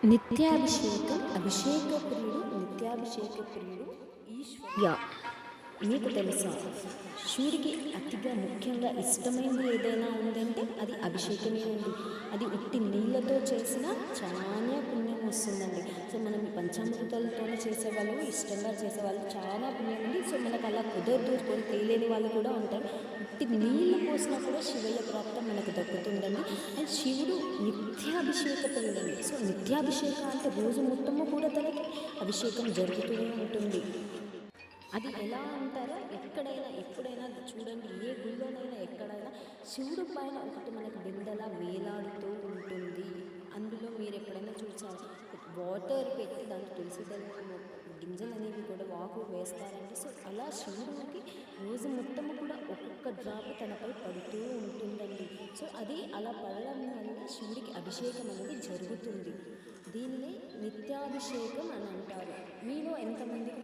నిత్యాభిషేకం అభిషేక ప్రియుడు నిత్యాభిషేక ప్రియుడు ఈశ్వరుడు. మీకు తెలుసా, శివుడికి అతిగా ముఖ్యంగా ఇష్టమైనది ఏదైనా ఉందంటే అది అభిషేకమే ఉంది. అది ఉట్టి నీళ్ళతో చేసినా చాలా పుణ్యం వస్తుందండి. సో మనం ఈ పంచామృతాలతోనే చేసేవాళ్ళు, ఇష్టంగా చేసేవాళ్ళు చాలా పుణ్యం ఉంది. సో మనకు అలా కుదరదు కొని తేలేని వాళ్ళు కూడా ఉంటారు. ఉట్టి నీళ్ళు పోసినా కూడా శివయ్య ప్రాప్తం మనకు దక్కుతుందండి. అండ్ శివుడు నిత్యాభిషేక ప్రియుడండి. సో నిత్యాభిషేకం అంటే రోజు మొత్తము కూడా తనకి అభిషేకం జరుగుతూనే ఉంటుంది. అది ఎలా అంటారో, ఎక్కడైనా ఎప్పుడైనా చూడండి, ఏ గుళ్ళోనైనా ఎక్కడైనా శివుడు పైన ఒకటి మనకు బిందెలా వేలాడుతూ ఉంటుంది. అందులో మీరు ఎప్పుడైనా చూసారు, వాటర్ పెట్టి దాంట్లో తులసి గింజలు అనేవి కూడా వాకు వేస్తారండి. సో అలా శివుడికి రోజు మొత్తము కూడా ఒక్కొక్క డ్రాప్ తనపై పడుతూ ఉంటుందండి. సో అది అలా పడడం వల్ల శివుడికి అభిషేకం అనేది జరుగుతుంది. దీనిని నిత్యాభిషేకం అని అంటారు. మీలో ఎంతమందికి